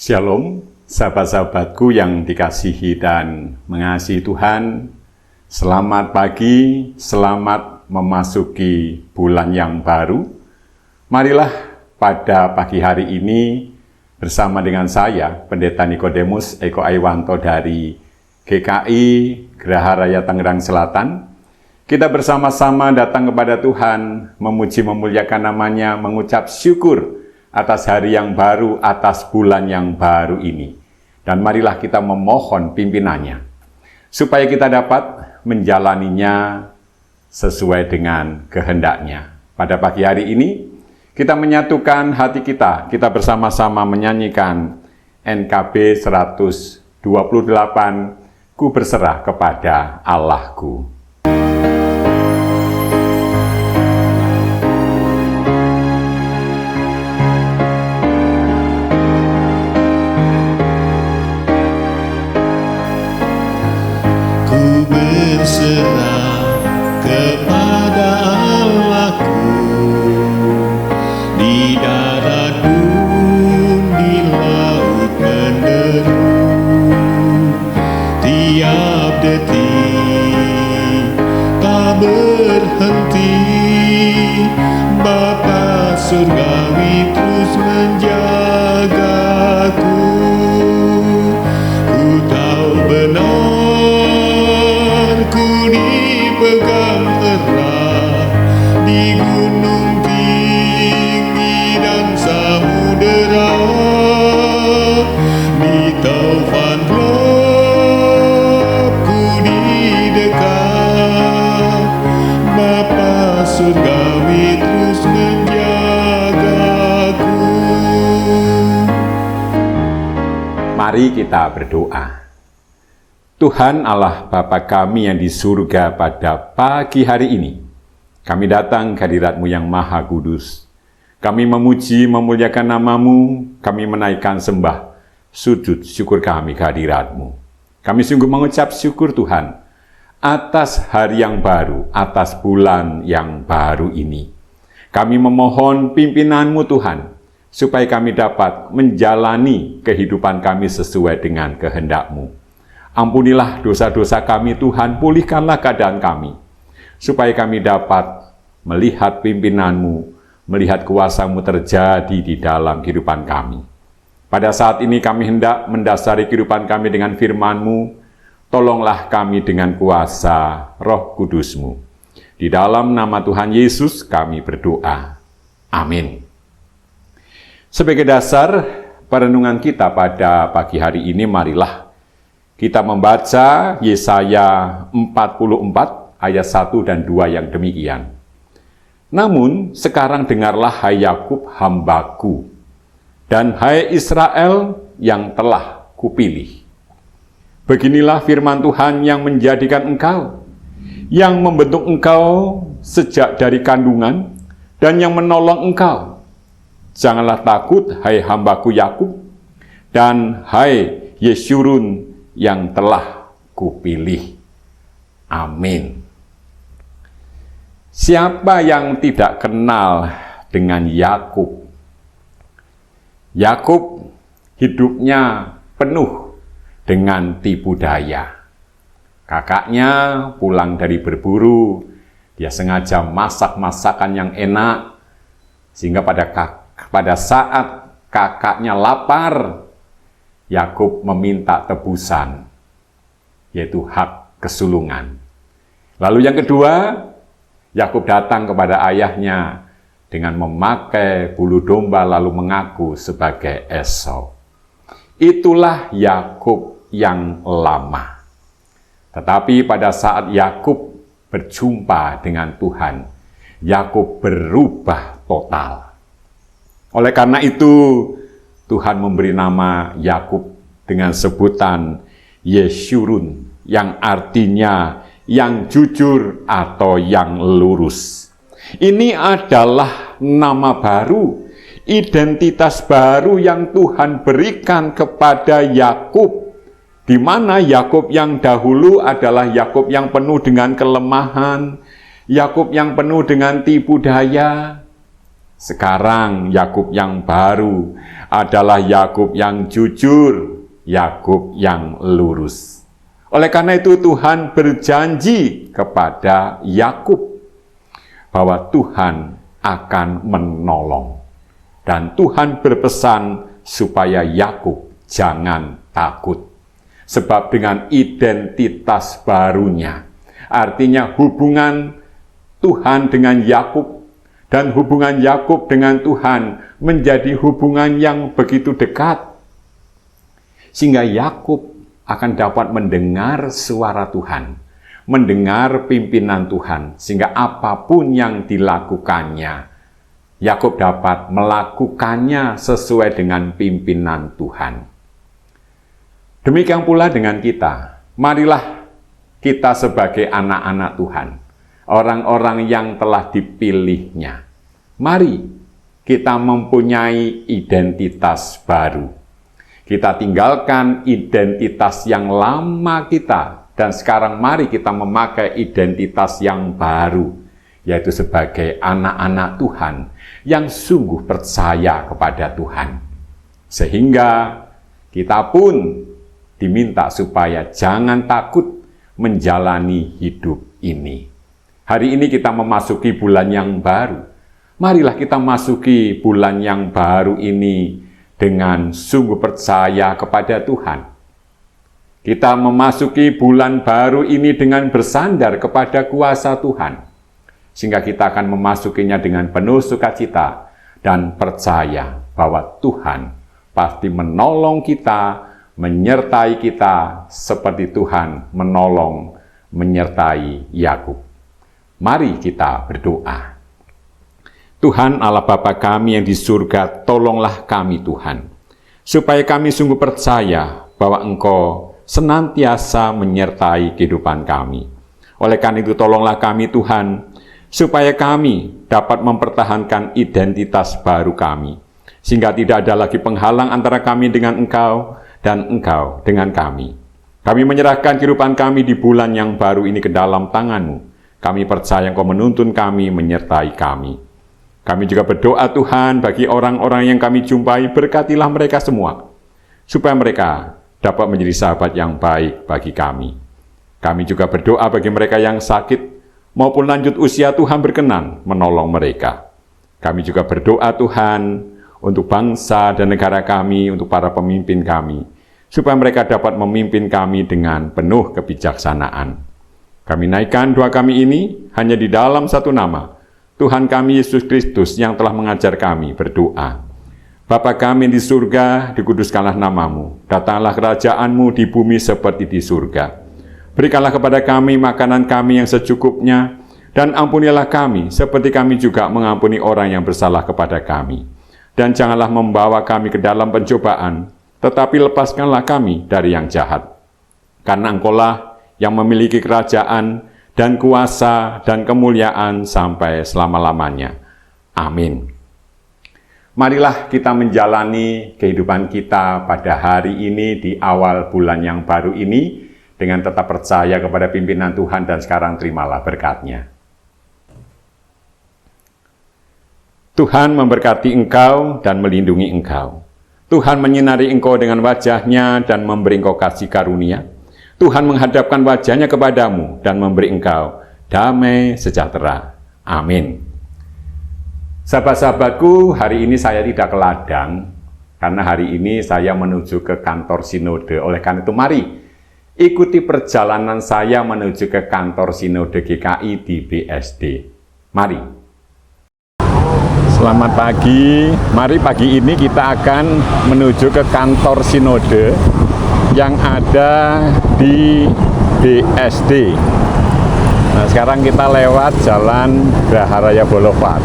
Shalom, sahabat-sahabatku yang dikasihi dan mengasihi Tuhan. Selamat pagi, selamat memasuki bulan yang baru. Marilah pada pagi hari ini bersama dengan saya, Pendeta Nikodemus Eko Aiwanto dari GKI Geraha Raya Tangerang Selatan. Kita bersama-sama datang kepada Tuhan, memuji memuliakan namanya, mengucap syukur atas hari yang baru, atas bulan yang baru ini. Dan marilah kita memohon pimpinannya, supaya kita dapat menjalaninya sesuai dengan kehendaknya. Pada pagi hari ini, kita menyatukan hati kita bersama-sama menyanyikan NKB 128, Ku berserah kepada Allahku. Berserah kepada Allahku, di darat pun di laut menderu, tiap detik tak berhenti, Bapa surgawi terus menjagaku. Ku tahu benar dipegang erat di gunung tinggi dan samudera, di taufan gelap ku didekat, Bapa surgawi terus menjagaku. Mari kita berdoa. Tuhan Allah Bapa kami yang di surga, pada pagi hari ini, kami datang ke hadirat-Mu yang Maha Kudus. Kami memuji, memuliakan nama-Mu, kami menaikkan sembah, sujud syukur kami ke hadirat-Mu. Kami sungguh mengucap syukur Tuhan, atas hari yang baru, atas bulan yang baru ini. Kami memohon pimpinan-Mu Tuhan, supaya kami dapat menjalani kehidupan kami sesuai dengan kehendak-Mu. Ampunilah dosa-dosa kami Tuhan, pulihkanlah keadaan kami, supaya kami dapat melihat pimpinan-Mu, melihat kuasa-Mu terjadi di dalam kehidupan kami. Pada saat ini kami hendak mendasari kehidupan kami dengan firman-Mu, tolonglah kami dengan kuasa Roh Kudus-Mu. Di dalam nama Tuhan Yesus kami berdoa. Amin. Sebagai dasar perenungan kita pada pagi hari ini, marilah kita membaca Yesaya 44 ayat 1 dan 2 yang demikian. Namun sekarang dengarlah hai Yakub hambaku, dan hai Israel yang telah kupilih. Beginilah firman Tuhan yang menjadikan engkau, yang membentuk engkau sejak dari kandungan, dan yang menolong engkau. Janganlah takut hai hambaku Yakub, dan hai Yeshurun yang telah kupilih. Amin. Siapa yang tidak kenal dengan Yakub? Yakub hidupnya penuh dengan tipu daya. Kakaknya pulang dari berburu, dia sengaja masak masakan yang enak, sehingga pada saat kakaknya lapar, Yakub meminta tebusan, yaitu hak kesulungan. Lalu yang kedua, Yakub datang kepada ayahnya dengan memakai bulu domba lalu mengaku sebagai Esau. Itulah Yakub yang lama. Tetapi pada saat Yakub berjumpa dengan Tuhan, Yakub berubah total. Oleh karena itu, Tuhan memberi nama Yakub dengan sebutan Yeshurun, yang artinya yang jujur atau yang lurus. Ini adalah nama baru, identitas baru yang Tuhan berikan kepada Yakub, di mana Yakub yang dahulu adalah Yakub yang penuh dengan kelemahan, Yakub yang penuh dengan tipu daya. Sekarang Yakub yang baru adalah Yakub yang jujur, Yakub yang lurus. Oleh karena itu Tuhan berjanji kepada Yakub bahwa Tuhan akan menolong. Dan Tuhan berpesan supaya Yakub jangan takut. Sebab dengan identitas barunya, artinya hubungan Tuhan dengan Yakub dan hubungan Yakub dengan Tuhan menjadi hubungan yang begitu dekat. Sehingga Yakub akan dapat mendengar suara Tuhan, mendengar pimpinan Tuhan, sehingga apapun yang dilakukannya, Yakub dapat melakukannya sesuai dengan pimpinan Tuhan. Demikian pula dengan kita. Marilah kita sebagai anak-anak Tuhan, orang-orang yang telah dipilihnya. Mari kita mempunyai identitas baru. Kita tinggalkan identitas yang lama kita, dan sekarang mari kita memakai identitas yang baru, yaitu sebagai anak-anak Tuhan yang sungguh percaya kepada Tuhan. Sehingga kita pun diminta supaya jangan takut menjalani hidup ini. Hari ini kita memasuki bulan yang baru. Marilah kita masuki bulan yang baru ini dengan sungguh percaya kepada Tuhan. Kita memasuki bulan baru ini dengan bersandar kepada kuasa Tuhan. Sehingga kita akan memasukinya dengan penuh sukacita dan percaya bahwa Tuhan pasti menolong kita, menyertai kita seperti Tuhan menolong, menyertai Yakub. Mari kita berdoa. Tuhan Allah Bapa kami yang di surga, tolonglah kami Tuhan, supaya kami sungguh percaya bahwa Engkau senantiasa menyertai kehidupan kami. Oleh karena itu tolonglah kami Tuhan, supaya kami dapat mempertahankan identitas baru kami, sehingga tidak ada lagi penghalang antara kami dengan Engkau, dan Engkau dengan kami. Kami menyerahkan kehidupan kami di bulan yang baru ini ke dalam tangan-Mu. Kami percaya Engkau menuntun kami, menyertai kami. Kami juga berdoa Tuhan bagi orang-orang yang kami jumpai, berkatilah mereka semua, supaya mereka dapat menjadi sahabat yang baik bagi kami. Kami juga berdoa bagi mereka yang sakit, maupun lanjut usia, Tuhan berkenan menolong mereka. Kami juga berdoa Tuhan untuk bangsa dan negara kami, untuk para pemimpin kami, supaya mereka dapat memimpin kami dengan penuh kebijaksanaan. Kami naikkan doa kami ini hanya di dalam satu nama, Tuhan kami Yesus Kristus yang telah mengajar kami berdoa. Bapa kami di surga, dikuduskanlah nama-Mu, datanglah kerajaan-Mu di bumi seperti di surga. Berikanlah kepada kami makanan kami yang secukupnya, dan ampunilah kami seperti kami juga mengampuni orang yang bersalah kepada kami. Dan janganlah membawa kami ke dalam pencobaan, tetapi lepaskanlah kami dari yang jahat. Karena Engkaulah yang memiliki kerajaan dan kuasa dan kemuliaan sampai selama-lamanya. Amin. Marilah kita menjalani kehidupan kita pada hari ini di awal bulan yang baru ini dengan tetap percaya kepada pimpinan Tuhan, dan sekarang terimalah berkat-Nya. Tuhan memberkati engkau dan melindungi engkau. Tuhan menyinari engkau dengan wajah-Nya dan memberi engkau kasih karunia. Tuhan menghadapkan wajah-Nya kepadamu dan memberi engkau damai sejahtera. Amin. Sahabat-sahabatku, hari ini saya tidak ke ladang, karena hari ini saya menuju ke kantor sinode. Oleh karena itu, mari ikuti perjalanan saya menuju ke kantor sinode GKI di BSD. Mari. Selamat pagi. Mari pagi ini kita akan menuju ke kantor sinode yang ada di BSD. Nah, sekarang kita lewat Jalan Graha Raya Boulevard.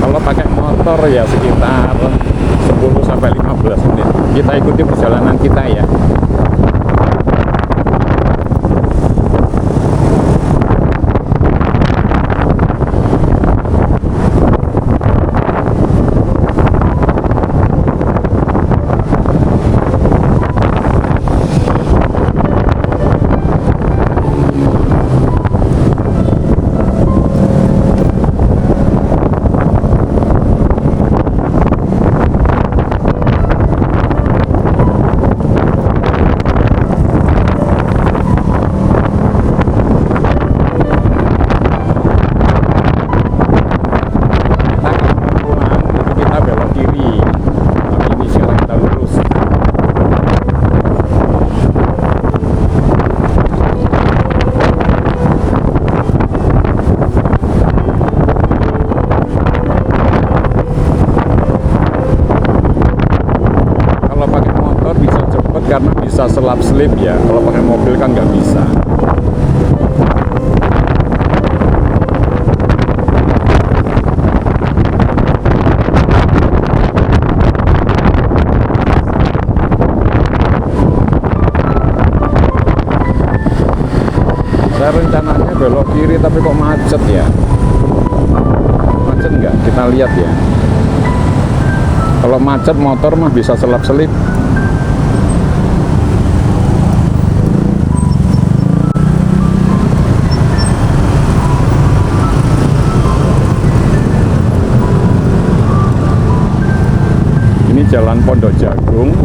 Kalau pakai motor ya sekitar 10-15 menit. Kita ikuti perjalanan kita ya. bisa selap-selip ya, kalau pakai mobil kan nggak bisa. Saya rencananya belok kiri tapi kok macet ya. Macet nggak? Kita lihat ya. Kalau macet motor mah bisa selap-selip. Ini Jalan Pondok Jagung.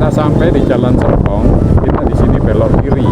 Sampai di Jalan Serpong, kita di sini belok kiri.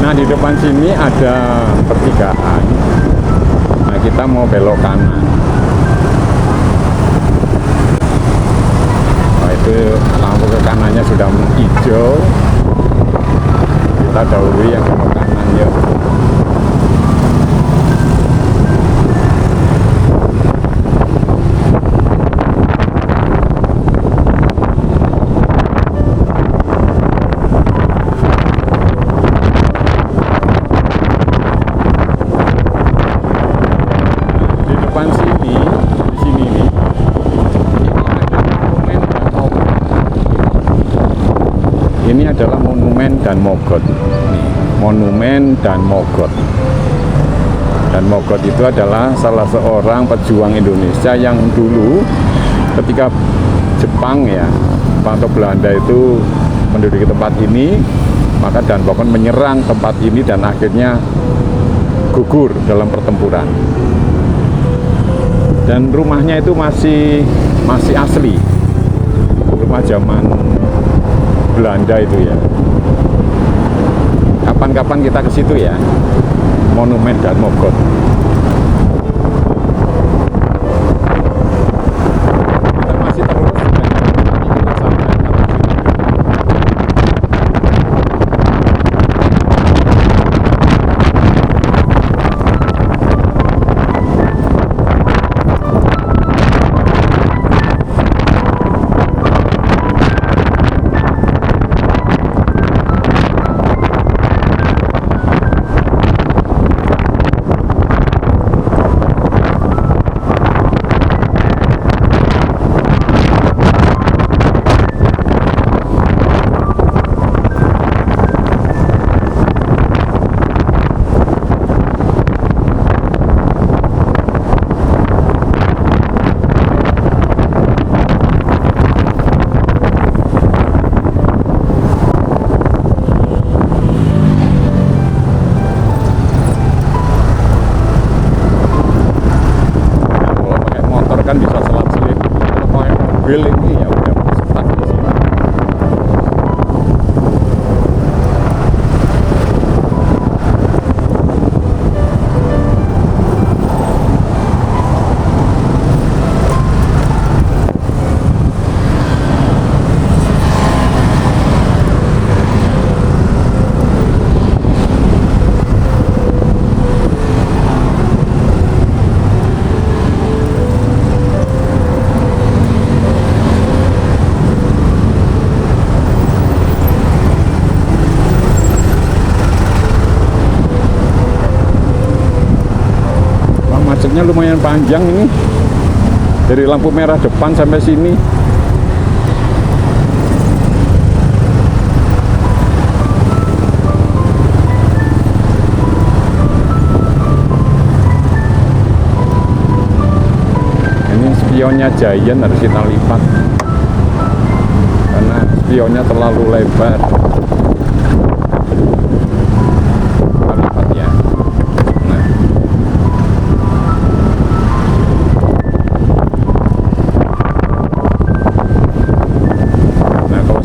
Nah, di depan sini ada pertigaan. Nah, kita mau belok kanan. Nah, itu lampu ke kanannya sudah hijau. Kita dahului yang belok kanan ya. Ini adalah monumen dan mogot. Nih, monumen dan mogot. Dan mogot itu adalah salah seorang pejuang Indonesia yang dulu ketika Jepang ya, Jepang atau Belanda itu menduduki tempat ini, maka Dan Mogot menyerang tempat ini dan akhirnya gugur dalam pertempuran. Dan rumahnya itu masih asli, rumah zaman Belanda itu ya. Kapan-kapan kita ke situ ya, Monumen dan Mogot. Kita masih terus dan kita sampai kantor Sinode. Kan bisa selap-selip, kalau pakai mobil ini ya udah stuck di sini. Macetnya lumayan panjang ini, dari lampu merah depan sampai sini. Ini spionnya Giant harus kita lipat karena spionnya terlalu lebar. Kita lipat ya.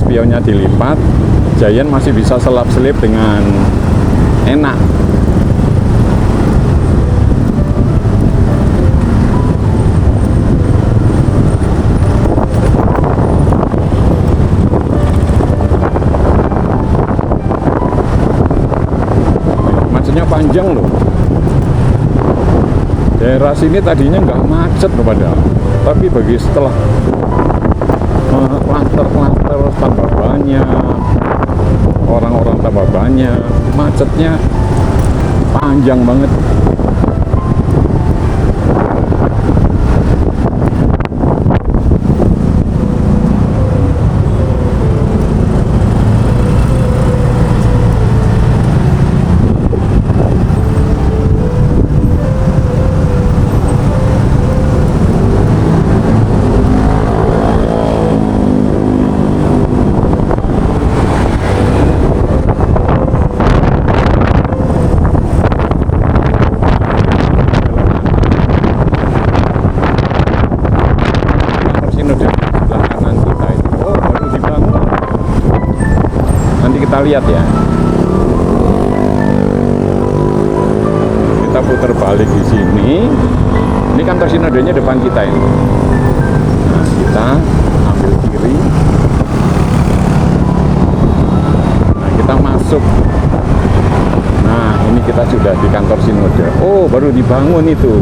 Spionnya dilipat, Giant masih bisa selap-selip dengan enak. Macetnya panjang loh. Daerah sini tadinya nggak macet loh padahal, tapi bagi setelah klaster-klaster tambah banyak, orang-orang tambah banyak, macetnya panjang banget. Kita lihat ya, kita putar balik di sini. Ini kantor sinodenya depan kita ini. Nah, kita ambil kiri. Nah, kita masuk. Nah, ini kita sudah di kantor sinode. Oh, baru dibangun itu.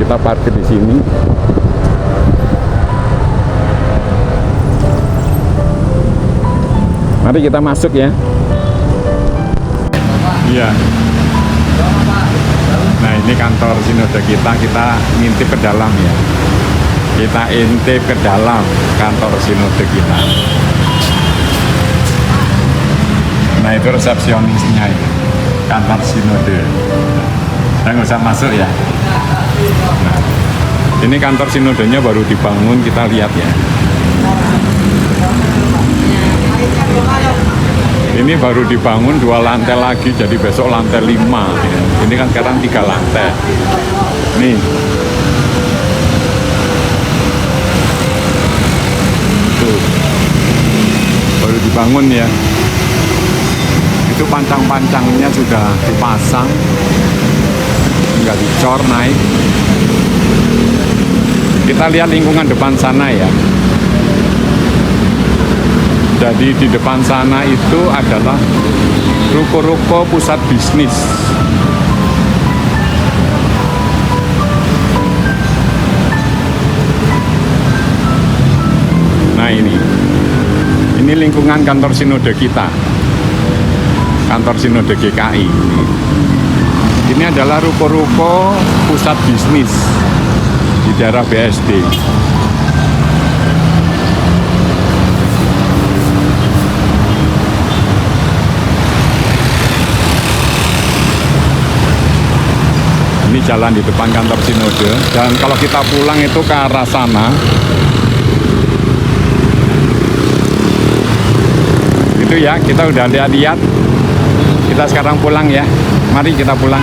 Kita parkir di sini. Mari kita masuk ya. Iya. Nah, ini kantor sinode kita ngintip ke dalam ya. Kita intip ke dalam kantor sinode kita. Nah, itu resepsionisnya ya. Kantor sinode. Saya nggak usah masuk ya. Nah, ini kantor sinodenya baru dibangun, kita lihat ya. Ini baru dibangun 2 lantai lagi, jadi besok lantai 5 ya. Ini kan sekarang 3 lantai. Nih, baru dibangun ya. Itu pancang-pancangnya sudah dipasang, tinggal dicor naik. Kita lihat lingkungan depan sana ya. Jadi di depan sana itu adalah ruko-ruko pusat bisnis. Nah ini lingkungan kantor sinode kita, kantor sinode GKI. Ini adalah ruko-ruko pusat bisnis di daerah BSD. Ini jalan di depan kantor sinode, dan kalau kita pulang itu ke arah sana, itu ya, kita udah lihat-lihat. Kita sekarang pulang ya, mari kita pulang.